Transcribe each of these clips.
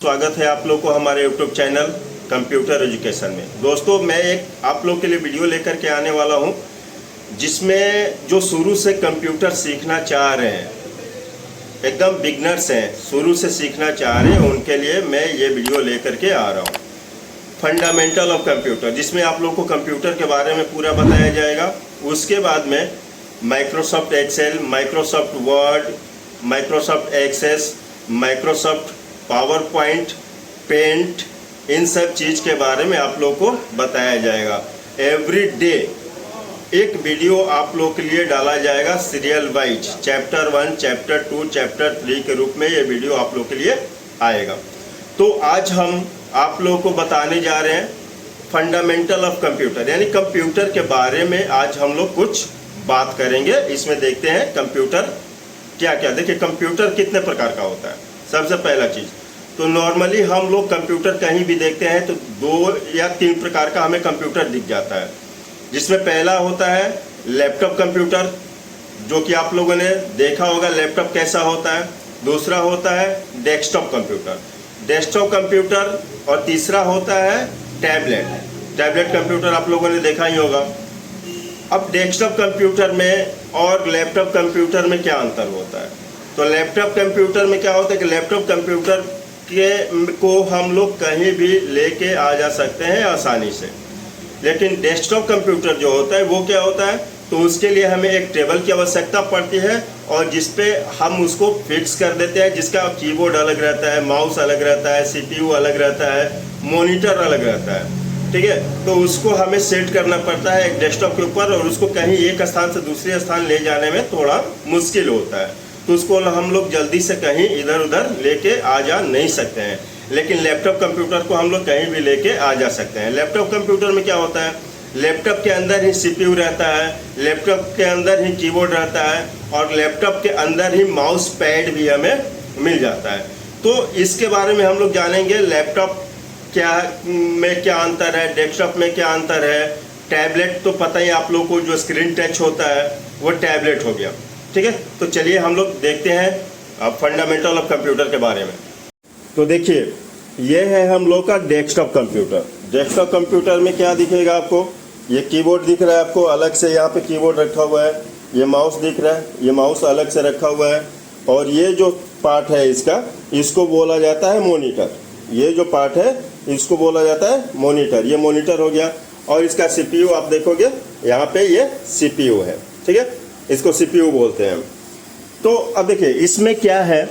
स्वागत है आप लोग को हमारे YouTube चैनल कंप्यूटर एजुकेशन में। दोस्तों, मैं एक आप लोग के लिए वीडियो लेकर के आने वाला हूं जिसमें जो शुरू से कंप्यूटर सीखना चाह रहे हैं, एकदम बिगनर्स हैं, शुरू से सीखना चाह रहे हैं, उनके लिए मैं ये वीडियो लेकर के आ रहा हूं। फंडामेंटल ऑफ कंप्यूटर, जिसमें आप लोग को कंप्यूटर के बारे में पूरा बताया जाएगा। उसके बाद में Microsoft Excel, Microsoft Word, Microsoft Access, Microsoft PowerPoint, paint, इन सब चीज़ के बारे में आप लोग को बताया जाएगा। एवरी डे एक वीडियो आप लोग के लिए डाला जाएगा serial wise, chapter 1, chapter 2, chapter 3 के रूप में ये वीडियो आप लोग के लिए आएगा। तो आज हम आप लोगों को बताने जा रहे हैं फंडामेंटल ऑफ कंप्यूटर, यानी कंप्यूटर के बारे में आज हम लोग कुछ बात करेंगे। इसमें देखते हैं कंप्यूटर क्या क्या। देखिए, कंप्यूटर कितने प्रकार का होता है। सबसे पहला चीज़ तो नॉर्मली हम लोग कंप्यूटर कहीं भी देखते हैं तो 2 या 3 प्रकार का हमें कंप्यूटर दिख जाता है, जिसमें पहला होता है लैपटॉप कंप्यूटर, जो कि आप लोगों ने देखा होगा लैपटॉप कैसा होता है। दूसरा होता है डेस्कटॉप कंप्यूटर, और तीसरा होता है टैबलेट कंप्यूटर, आप लोगों ने देखा ही होगा। अब डेस्कटॉप कंप्यूटर में और लैपटॉप कंप्यूटर में क्या अंतर होता है? तो लैपटॉप कंप्यूटर में क्या होता है कि लैपटॉप कंप्यूटर को हम लोग कहीं भी लेके आ जा सकते हैं आसानी से, लेकिन डेस्कटॉप कंप्यूटर जो होता है वो क्या होता है, तो उसके लिए हमें एक टेबल की आवश्यकता पड़ती है और जिस पे हम उसको फिक्स कर देते हैं, जिसका कीबोर्ड अलग रहता है, माउस अलग रहता है, सीपीयू अलग रहता है, मॉनिटर अलग रहता है। ठीक है, तो उसको हमें सेट करना पड़ता है एक डेस्कटॉप के ऊपर, और उसको कहीं एक स्थान से दूसरे स्थान ले जाने में थोड़ा मुश्किल होता है, तो उसको हम लोग जल्दी से कहीं इधर उधर लेके आ जा नहीं सकते हैं। लेकिन लैपटॉप कंप्यूटर को हम लोग कहीं भी लेके आ जा सकते हैं। लैपटॉप कंप्यूटर में क्या होता है, लैपटॉप के अंदर ही सीपीयू रहता है, लैपटॉप के अंदर ही कीबोर्ड रहता है, और लैपटॉप के अंदर ही माउस पैड भी हमें मिल जाता है। तो इसके बारे में हम लोग जानेंगे, लैपटॉप में क्या अंतर है, डेस्कटॉप में क्या अंतर है। टैबलेट तो पता ही आप लोग को, जो स्क्रीन टच होता है वो टैबलेट हो गया। ठीक है, तो चलिए हम लोग देखते हैं अब फंडामेंटल ऑफ कंप्यूटर के बारे में। तो देखिए, ये है हम लोग का डेस्कटॉप कंप्यूटर। डेस्कटॉप कंप्यूटर में क्या दिखेगा आपको, ये कीबोर्ड दिख रहा है आपको अलग से, यहाँ पे कीबोर्ड रखा हुआ है, ये माउस दिख रहा है, ये माउस अलग से रखा हुआ है, और ये जो पार्ट है इसका, इसको बोला जाता है मॉनिटर। ये जो पार्ट है इसको बोला जाता है मॉनिटर, ये मॉनिटर हो गया। और इसका सीपीयू आप देखोगे यहाँ पे, ये सीपीयू है। ठीक है, इसको सीपीयू बोलते हैं। तो अब देखिए इसमें क्या है,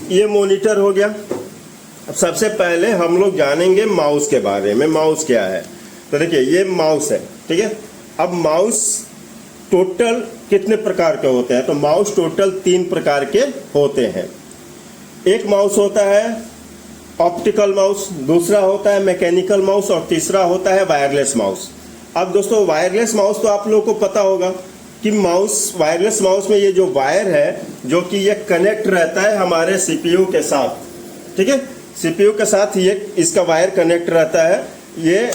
ये मॉनिटर हो गया। अब सबसे पहले हम लोग जानेंगे माउस के बारे में। माउस क्या है, तो देखिए ये माउस है। ठीक है, अब माउस टोटल कितने प्रकार के होते हैं, तो माउस टोटल 3 प्रकार के होते हैं। एक माउस होता है ऑप्टिकल माउस, दूसरा होता है मैकेनिकल माउस, और तीसरा होता है वायरलेस माउस। अब दोस्तों, वायरलेस माउस तो आप लोगों को पता होगा कि वायरलेस माउस में ये जो वायर है, जो कि ये कनेक्ट रहता है हमारे सीपीयू के साथ। ठीक है, सीपीयू के साथ ये इसका वायर कनेक्ट रहता है। ये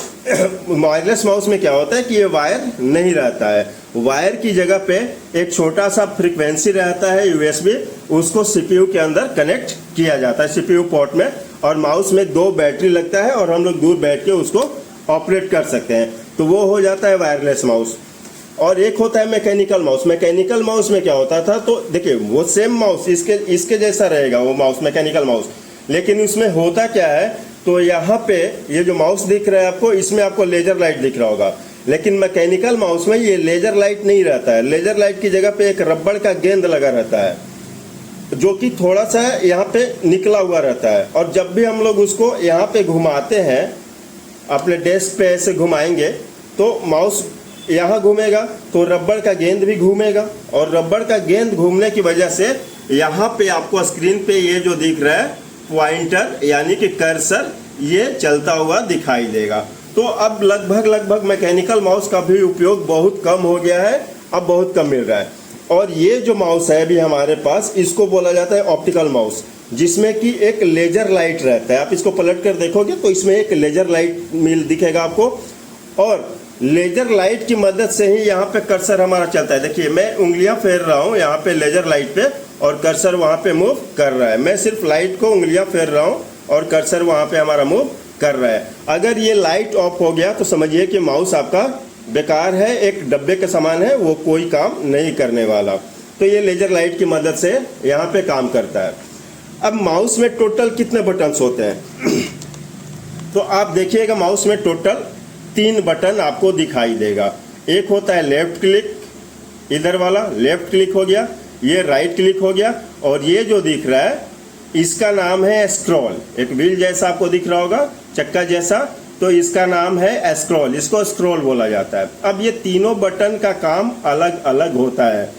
वायरलेस माउस में क्या होता है कि ये वायर नहीं रहता है, वायर की जगह पे एक छोटा सा फ्रीक्वेंसी रहता है यूएसबी, उसको सीपीयू के अंदर कनेक्ट किया जाता है सीपीयू पोर्ट में, और माउस में 2 बैटरी लगता है और हम लोग दूर बैठ के उसको ऑपरेट कर सकते हैं। तो वो हो जाता है वायरलेस माउस। और एक होता है मैकेनिकल माउस। मैकेनिकल माउस में क्या होता था, तो देखिए वो सेम माउस इसके जैसा रहेगा वो माउस, मैकेनिकल माउस, लेकिन उसमें होता क्या है, तो यहाँ पे ये जो माउस दिख रहा है आपको, इसमें आपको लेजर लाइट दिख रहा होगा, लेकिन मैकेनिकल माउस में ये लेजर लाइट नहीं रहता है। लेजर लाइट की जगह पे एक रबड़ का गेंद लगा रहता है, जो कि थोड़ा सा यहाँ पे निकला हुआ रहता है, और जब भी हम लोग उसको यहाँ पे घुमाते हैं, अपने डेस्क पे ऐसे घुमाएंगे तो माउस यहाँ घूमेगा, तो रबड़ का गेंद भी घूमेगा, और रबड़ का गेंद घूमने की वजह से यहाँ पे आपको स्क्रीन पे ये जो दिख रहा है पॉइंटर, यानी कि कर्सर, ये चलता हुआ दिखाई देगा। तो अब लगभग मैकेनिकल माउस का भी उपयोग बहुत कम हो गया है, अब बहुत कम मिल रहा है। और ये जो माउस है अभी हमारे पास, इसको बोला जाता है ऑप्टिकल माउस, जिसमें कि एक लेजर लाइट रहता है। आप इसको पलट कर देखोगे तो इसमें एक लेजर लाइट दिखेगा आपको, और लेजर लाइट की मदद से ही यहाँ पे कर्सर हमारा चलता है। देखिए मैं उंगलियां फेर रहा हूँ यहाँ पे लेजर लाइट पे, और कर्सर वहाँ पे मूव कर रहा है। मैं सिर्फ लाइट को उंगलियां फेर रहा हूँ और कर्सर वहाँ पे हमारा मूव कर रहा है। अगर ये लाइट ऑफ हो गया तो समझिए कि माउस आपका बेकार है, एक डब्बे के समान है, वो कोई काम नहीं करने वाला। तो ये लेजर लाइट की मदद से यहाँ पे काम करता है। अब माउस में टोटल कितने बटन्स होते हैं तो आप देखिएगा माउस में टोटल 3 बटन आपको दिखाई देगा। एक होता है लेफ्ट क्लिक, इधर वाला लेफ्ट क्लिक हो गया, ये राइट क्लिक हो गया, और ये जो दिख रहा है इसका नाम है स्क्रॉल। एक व्हील जैसा आपको दिख रहा होगा, चक्का जैसा, तो इसका नाम है स्क्रॉल, इसको स्क्रॉल बोला जाता है। अब ये तीनों बटन का काम अलग अलग होता है।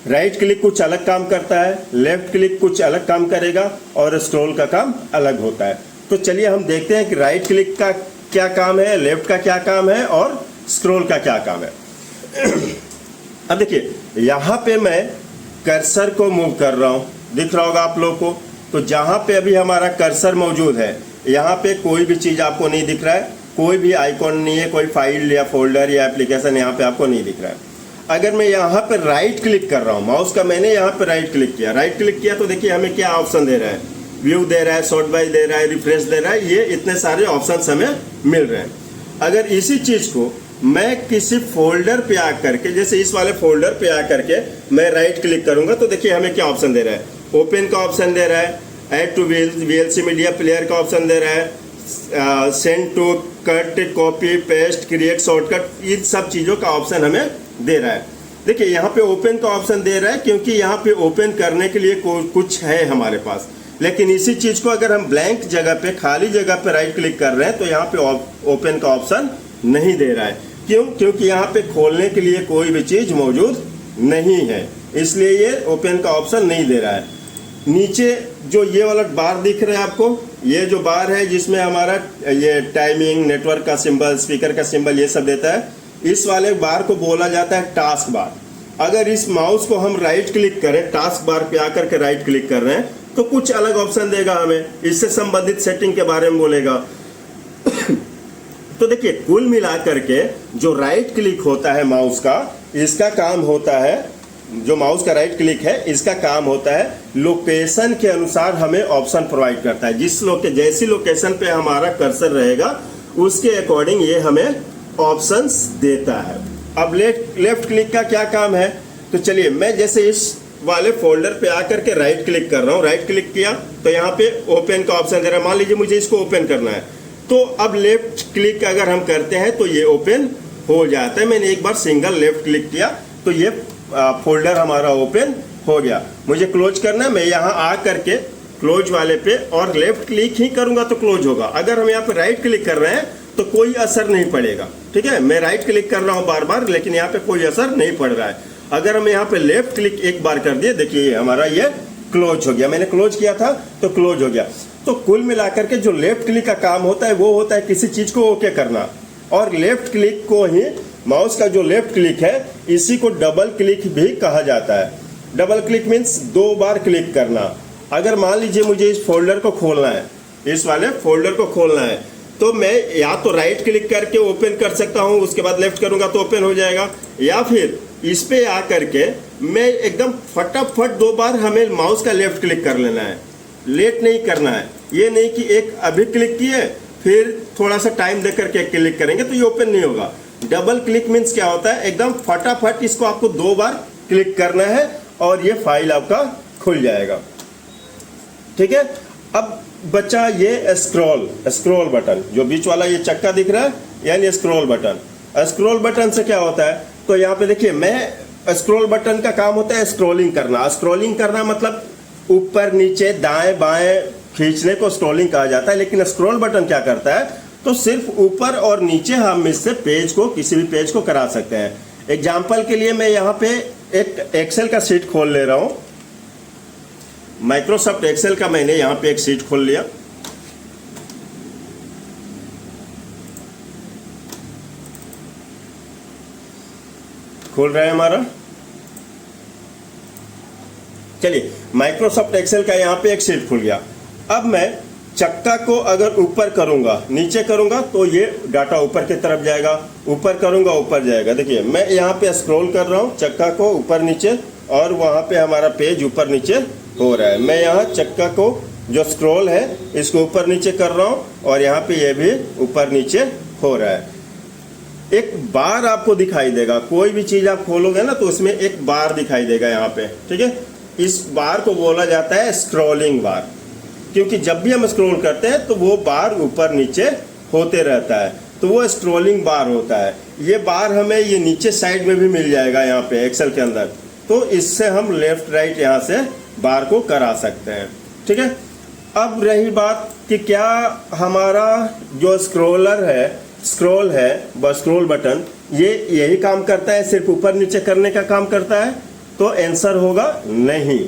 राइट क्लिक कुछ अलग काम करता है, लेफ्ट क्लिक कुछ अलग काम करेगा, और स्क्रॉल का काम अलग होता है। तो चलिए हम देखते हैं कि राइट क्लिक का क्या काम है, लेफ्ट का क्या काम है, और स्क्रॉल का क्या काम है। अब देखिए यहाँ पे मैं कर्सर को मूव कर रहा हूँ, दिख रहा होगा आप लोगों को। तो जहाँ पे अभी हमारा कर्सर मौजूद है, यहाँ पे कोई भी चीज़ आपको नहीं दिख रहा है, कोई भी आइकॉन नहीं है, कोई फाइल या फोल्डर या एप्लीकेशन यहाँ पे आपको नहीं दिख रहा है। अगर मैं यहाँ पे राइट क्लिक कर रहा हूँ, माउस का मैंने यहाँ पे राइट क्लिक किया, तो देखिए हमें क्या ऑप्शन दे रहा है, व्यू दे रहा है, सॉर्ट बाय दे रहा है, रिफ्रेश दे रहा है, ये इतने सारे ऑप्शन हमें मिल रहे हैं। अगर इसी चीज़ को मैं किसी फोल्डर पे आ करके, जैसे इस वाले फोल्डर पे आ करके मैं राइट क्लिक करूंगा, तो देखिए हमें क्या ऑप्शन दे रहा है, ओपन का ऑप्शन दे रहा है, add to VLC media player का ऑप्शन दे रहा है, send to, cut, copy, paste, create shortcut, इन सब चीज़ों का ऑप्शन हमें दे रहा है। देखिए यहाँ पे ओपन का ऑप्शन दे रहा है क्योंकि यहाँ पे ओपन करने के लिए कुछ है हमारे पास। लेकिन इसी चीज़ को अगर हम ब्लैंक जगह पे, खाली जगह पे राइट क्लिक कर रहे हैं, तो यहाँ पे ओपन का ऑप्शन नहीं दे रहा है। क्यों? क्योंकि यहाँ पे खोलने के लिए कोई भी चीज़ मौजूद नहीं है, इसलिए ये ओपन का ऑप्शन नहीं दे रहा है। नीचे जो ये वाला बार दिख रहा है आपको, ये जो बार है जिसमें हमारा ये टाइमिंग, नेटवर्क का सिंबल, स्पीकर का सिंबल, ये सब देता है, इस वाले बार को बोला जाता है टास्क बार। अगर इस माउस को हम राइट क्लिक करें, टास्क बार पे आकर के राइट क्लिक कर रहे हैं, तो कुछ अलग ऑप्शन देगा हमें, इससे संबंधित सेटिंग के बारे में बोलेगा। तो देखिए कुल मिलाकर के जो राइट क्लिक होता है माउस का, इसका काम होता है, जो माउस का राइट क्लिक है इसका काम होता है लोकेशन के अनुसार हमें ऑप्शन प्रोवाइड करता है। जैसी लोकेशन पे हमारा कर्सर रहेगा उसके अकॉर्डिंग ये हमें ऑप्शंस देता है। अब लेफ्ट क्लिक का क्या काम है, तो चलिए मैं जैसे इस वाले फोल्डर पे आकर के राइट क्लिक कर रहा हूँ, राइट क्लिक किया तो यहाँ पे ओपन का ऑप्शन दे रहा है। मान लीजिए मुझे इसको ओपन करना है, तो अब लेफ्ट क्लिक अगर हम करते हैं तो ये ओपन हो जाता है। मैंने एक बार सिंगल लेफ्ट क्लिक किया तो ये फोल्डर हमारा ओपन हो गया। मुझे क्लोज करना है, मैं यहाँ आ करके क्लोज वाले पे और लेफ्ट क्लिक ही करूंगा तो क्लोज होगा। अगर हम यहाँ पे राइट क्लिक कर रहे हैं तो कोई असर नहीं पड़ेगा, ठीक है। मैं राइट क्लिक कर रहा हूँ बार बार, लेकिन यहाँ पे कोई असर नहीं पड़ रहा है। अगर हम यहाँ पे लेफ्ट क्लिक एक बार कर दिए, देखिए हमारा ये क्लोज हो गया, मैंने क्लोज किया था तो क्लोज हो गया। तो कुल मिलाकर के जो लेफ्ट क्लिक का काम होता है वो होता है किसी चीज को ओके करना, और लेफ्ट क्लिक को ही, माउस का जो लेफ्ट क्लिक है इसी को डबल क्लिक भी कहा जाता है। डबल क्लिक मीन्स 2 बार क्लिक करना। अगर मान लीजिए मुझे इस फोल्डर को खोलना है, इस वाले फोल्डर को खोलना है, तो मैं या तो राइट क्लिक करके ओपन कर सकता हूं, उसके बाद लेफ्ट करूंगा तो ओपन हो जाएगा, या फिर इस पे आ करके मैं एकदम फटाफट 2 बार हमें माउस का लेफ्ट क्लिक कर लेना है, लेट नहीं करना है। ये नहीं कि एक अभी क्लिक किए फिर थोड़ा सा टाइम दे करके क्लिक करेंगे तो ये ओपन नहीं होगा। डबल क्लिक मीन्स क्या होता है, एकदम फटाफट इसको आपको 2 बार क्लिक करना है और ये फाइल आपका खुल जाएगा, ठीक है। अब बचा ये स्क्रॉल बटन, जो बीच वाला ये चक्का दिख रहा है यानी स्क्रॉल बटन। स्क्रॉल बटन से क्या होता है, तो यहाँ पे देखिए मैं स्क्रॉल बटन का काम होता है स्क्रॉलिंग करना। स्क्रॉलिंग करना मतलब ऊपर नीचे दाएं बाएं खींचने को स्क्रॉलिंग कहा जाता है। लेकिन स्क्रॉल बटन क्या करता है, तो सिर्फ ऊपर और नीचे हम इससे पेज को, किसी भी पेज को करा सकते हैं। एग्जाम्पल के लिए मैं यहाँ पे एक एक्सेल का शीट खोल ले रहा हूँ, माइक्रोसॉफ्ट एक्सेल का मैंने यहाँ पे एक शीट खोल लिया। खोल रहा है हमारा, चलिए माइक्रोसॉफ्ट एक्सेल का यहाँ पे एक शीट खुल गया। अब मैं चक्का को अगर ऊपर करूंगा, नीचे करूंगा तो ये डाटा ऊपर की तरफ जाएगा, ऊपर करूंगा ऊपर जाएगा। देखिए मैं यहाँ पे स्क्रॉल कर रहा हूँ चक्का को ऊपर नीचे, और वहाँ पे हमारा पेज ऊपर नीचे हो रहा है। मैं यहाँ चक्का को जो स्क्रॉल है इसको ऊपर नीचे कर रहा हूँ और यहाँ पे ये भी ऊपर नीचे हो रहा है। एक बार आपको दिखाई देगा, कोई भी चीज आप खोलोगे ना तो उसमें एक बार दिखाई देगा यहाँ पे, ठीक है। इस बार को बोला जाता है स्क्रॉलिंग बार, क्योंकि जब भी हम स्क्रॉल करते हैं तो वो बार ऊपर नीचे होते रहता है, तो वो स्क्रॉलिंग बार होता है। ये बार हमें ये नीचे साइड में भी मिल जाएगा यहाँ पे एक्सेल के अंदर, तो इससे हम लेफ्ट राइट यहाँ से बार को करा सकते हैं, ठीक है। अब रही बात कि क्या हमारा जो स्क्रॉल बटन ये यही काम करता है, सिर्फ ऊपर नीचे करने का काम करता है? तो आंसर होगा नहीं,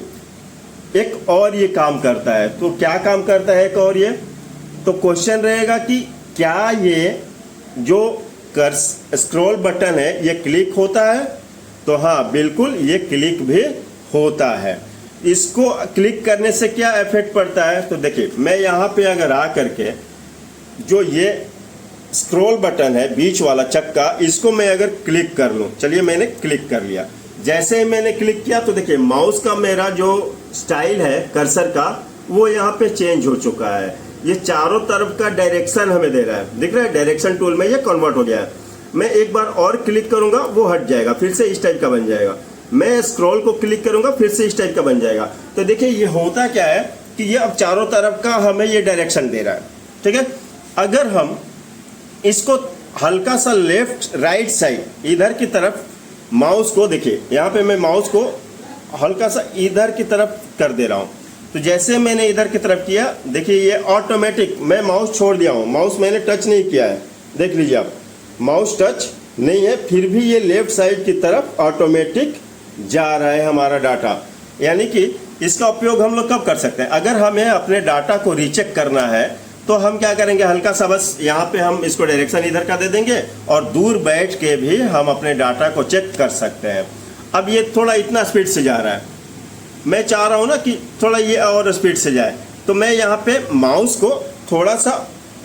एक और ये काम करता है। तो क्या काम करता है एक और ये? तो क्वेश्चन रहेगा कि क्या ये जो स्क्रॉल बटन है ये क्लिक होता है? तो हाँ बिल्कुल, ये क्लिक भी होता है। इसको क्लिक करने से क्या इफेक्ट पड़ता है? तो देखिए, मैं यहाँ पे अगर आ करके जो ये स्क्रॉल बटन है बीच वाला चक्का, इसको मैं अगर क्लिक कर लूँ, चलिए मैंने क्लिक कर लिया। जैसे ही मैंने क्लिक किया तो देखिए माउस का मेरा जो स्टाइल है कर्सर का वो यहाँ पे चेंज हो चुका है। ये चारों तरफ का डायरेक्शन हमें दे रहा है, दिख रहा है? डायरेक्शन टूल में ये कन्वर्ट हो गया है। मैं एक बार और क्लिक करूंगा वो हट जाएगा, फिर से इस टाइप का बन जाएगा। मैं स्क्रॉल को क्लिक करूंगा फिर से इस टाइप का बन जाएगा। तो देखिए ये होता क्या है कि ये अब चारों तरफ का हमें ये डायरेक्शन दे रहा है, ठीक है। अगर हम इसको हल्का सा लेफ्ट राइट साइड इधर की तरफ माउस को, देखिए यहाँ पे मैं माउस को हल्का सा इधर की तरफ कर दे रहा हूँ, तो जैसे मैंने इधर की तरफ किया, देखिए ये ऑटोमेटिक, मैं माउस छोड़ दिया हूँ, माउस मैंने टच नहीं किया है, देख लीजिए आप, माउस टच नहीं है, फिर भी ये लेफ्ट साइड की तरफ ऑटोमेटिक जा रहा है हमारा डाटा। यानी कि इसका उपयोग हम लोग कब कर सकते हैं? अगर हमें अपने डाटा को रीचेक करना है तो हम क्या करेंगे, हल्का सा बस यहाँ पे हम इसको डायरेक्शन इधर का दे देंगे और दूर बैठ के भी हम अपने डाटा को चेक कर सकते हैं। अब ये थोड़ा इतना स्पीड से जा रहा है, मैं चाह रहा हूँ ना कि थोड़ा ये और स्पीड से जाए, तो मैं यहाँ पे माउस को थोड़ा सा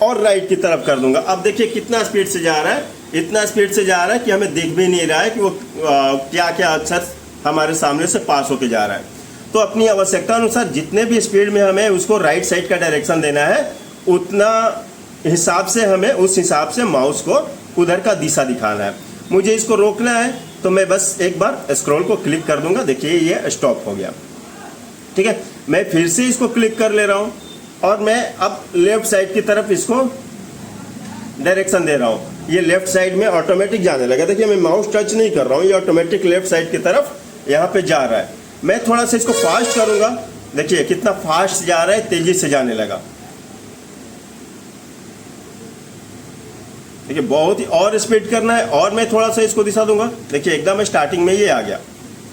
और राइट की तरफ कर दूंगा। अब देखिए कितना स्पीड से जा रहा है, इतना स्पीड से जा रहा है कि हमें दिख भी नहीं रहा है कि वो क्या क्या अक्षर हमारे सामने से पास होके जा रहा है। तो अपनी आवश्यकता अनुसार जितने भी स्पीड में हमें उसको राइट साइड का डायरेक्शन देना है, उतना हिसाब से हमें उस हिसाब से माउस को उधर का दिशा दिखाना है। मुझे इसको रोकना है तो मैं बस एक बार स्क्रॉल को क्लिक कर दूंगा, देखिए ये स्टॉप हो गया, ठीक है। मैं फिर से इसको क्लिक कर ले रहा हूँ और मैं अब लेफ्ट साइड की तरफ इसको डायरेक्शन दे रहा हूँ, ये लेफ्ट साइड में ऑटोमेटिक जाने लगा। देखिए मैं माउस टच नहीं कर रहा हूँ, ये ऑटोमेटिक लेफ्ट साइड की तरफ यहाँ पे जा रहा है। मैं थोड़ा सा इसको फास्ट करूँगा, देखिए कितना फास्ट जा रहा है, तेजी से जाने लगा। देखिए बहुत ही और स्पीड करना है और मैं थोड़ा सा इसको दिशा दूंगा, देखिए एकदम स्टार्टिंग में ये आ गया,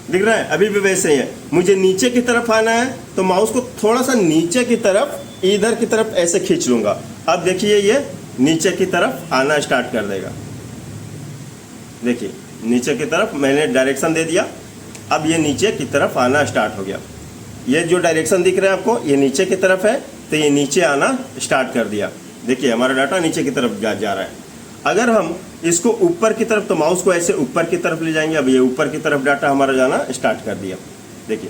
दिख रहा है? अभी भी वैसे ही है। मुझे नीचे की तरफ आना है तो माउस को थोड़ा सा नीचे की तरफ, इधर की तरफ ऐसे खींच लूंगा। अब देखिए ये नीचे की तरफ आना स्टार्ट कर देगा, देखिए नीचे की तरफ मैंने डायरेक्शन दे दिया, अब ये नीचे की तरफ आना स्टार्ट हो गया। ये जो डायरेक्शन दिख रहा है आपको, ये नीचे की तरफ है तो ये नीचे आना स्टार्ट कर दिया। देखिए हमारा डाटा नीचे की तरफ जा रहा है। अगर हम इसको ऊपर की तरफ, तो माउस को ऐसे ऊपर की तरफ ले जाएंगे, अब ये ऊपर की तरफ डाटा हमारा जाना स्टार्ट कर दिया, देखिए,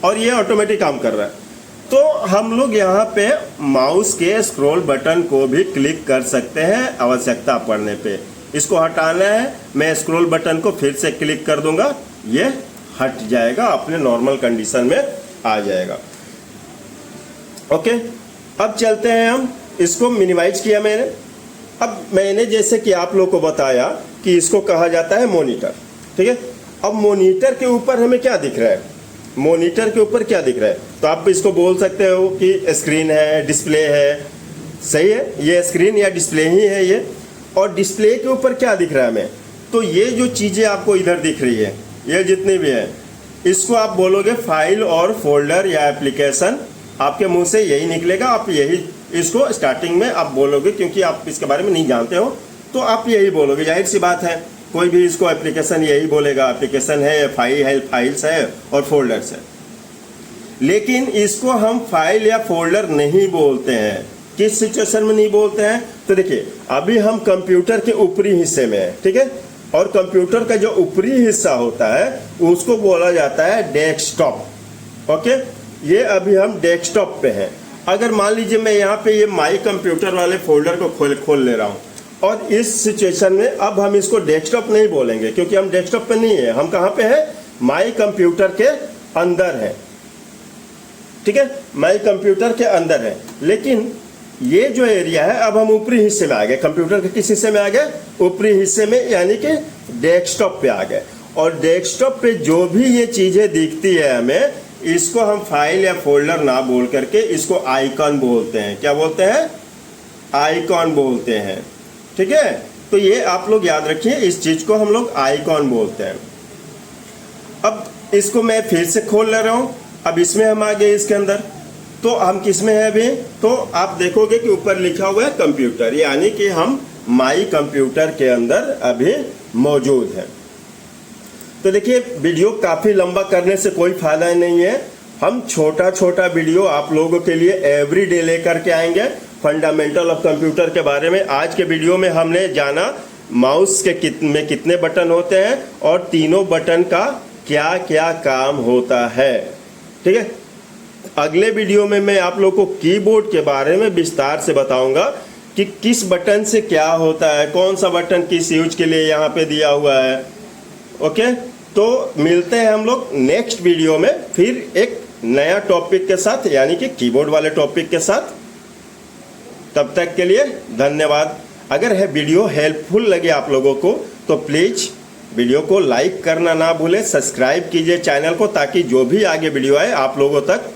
और ये ऑटोमेटिक काम कर रहा है। तो हम लोग यहाँ पे माउस के स्क्रॉल बटन को भी क्लिक कर सकते हैं आवश्यकता पड़ने पे। इसको हटाना है, मैं स्क्रॉल बटन को फिर से क्लिक कर दूंगा, ये हट जाएगा, अपने नॉर्मल कंडीशन में आ जाएगा। ओके, अब चलते हैं हम, इसको मिनिमाइज किया मैंने। अब मैंने जैसे कि आप लोग को बताया कि इसको कहा जाता है मॉनिटर, ठीक है। अब मॉनिटर के ऊपर हमें क्या दिख रहा है, मॉनिटर के ऊपर क्या दिख रहा है? तो आप इसको बोल सकते हो कि स्क्रीन है, डिस्प्ले है, सही है, ये स्क्रीन या डिस्प्ले ही है ये। और डिस्प्ले के ऊपर क्या दिख रहा है हमें? तो ये जो चीज़ें आपको इधर दिख रही है, ये जितनी भी है, इसको आप बोलोगे फाइल और फोल्डर या एप्लीकेशन, आपके मुंह से यही निकलेगा। आप यही इसको स्टार्टिंग में आप बोलोगे, क्योंकि आप इसके बारे में नहीं जानते हो तो आप यही बोलोगे, जाहिर सी बात है। कोई भी इसको एप्लीकेशन यही बोलेगा, एप्लीकेशन है, फाइल्स है और फोल्डर्स है। लेकिन इसको हम फाइल या फोल्डर नहीं बोलते हैं। किस सिचुएशन में नहीं बोलते हैं? तो देखिए अभी हम कंप्यूटर के ऊपरी हिस्से में है, ठीक है, और कंप्यूटर का जो ऊपरी हिस्सा होता है उसको बोला जाता है डेस्कटॉप। ओके, ये अभी हम डेस्कटॉप पे हैं। अगर मान लीजिए मैं यहाँ पे ये माई कंप्यूटर वाले फोल्डर को खोल ले रहा हूँ, और इस सिचुएशन में अब हम इसको डेस्कटॉप नहीं बोलेंगे क्योंकि हम डेस्कटॉप पे नहीं है, हम कहाँ पे है, माई कंप्यूटर के अंदर है। ठीक है, माई कंप्यूटर के अंदर है। लेकिन ये जो एरिया है, अब हम ऊपरी हिस्से में आ गए, कंप्यूटर के किस हिस्से में आ गए, ऊपरी हिस्से में, यानी कि डेस्कटॉप पे आ गए। और डेस्कटॉप पे जो भी ये चीजें दिखती है हमें, इसको हम फाइल या फोल्डर ना बोल करके इसको आइकॉन बोलते हैं। क्या बोलते हैं, आइकॉन बोलते हैं। ठीक है, तो ये आप लोग याद रखिए, इस चीज को हम लोग आइकॉन बोलते हैं। अब इसको मैं फिर से खोल ले रहा हूं, अब इसमें हम आ गए इसके अंदर, तो हम किस में है अभी, तो आप देखोगे कि ऊपर लिखा हुआ है कंप्यूटर, यानी कि हम माई कंप्यूटर के अंदर अभी मौजूद है। तो देखिए, वीडियो काफी लंबा करने से कोई फायदा नहीं है। हम छोटा छोटा वीडियो आप लोगों के लिए एवरीडे लेकर के आएंगे फंडामेंटल ऑफ कंप्यूटर के बारे में। आज के वीडियो में हमने जाना माउस के में कितने बटन होते हैं और तीनों बटन का क्या क्या काम होता है। ठीक है, अगले वीडियो में मैं आप लोगों को कीबोर्ड के बारे में विस्तार से बताऊंगा कि किस बटन से क्या होता है, कौन सा बटन किस यूज के लिए यहाँ पे दिया हुआ है। ओके, तो मिलते हैं हम लोग नेक्स्ट वीडियो में फिर एक नया टॉपिक के साथ, यानी कि कीबोर्ड वाले टॉपिक के साथ। तब तक के लिए धन्यवाद। अगर है वीडियो हेल्पफुल लगे आप लोगों को तो प्लीज वीडियो को लाइक करना ना भूलें, सब्सक्राइब कीजिए चैनल को, ताकि जो भी आगे वीडियो आए आप लोगों तक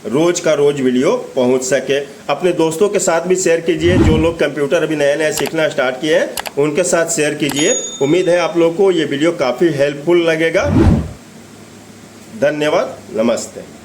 रोज का रोज वीडियो पहुंच सके। अपने दोस्तों के साथ भी शेयर कीजिए, जो लोग कंप्यूटर अभी नया नया सीखना स्टार्ट किए हैं उनके साथ शेयर कीजिए। उम्मीद है आप लोगों को ये वीडियो काफ़ी हेल्पफुल लगेगा। धन्यवाद, नमस्ते।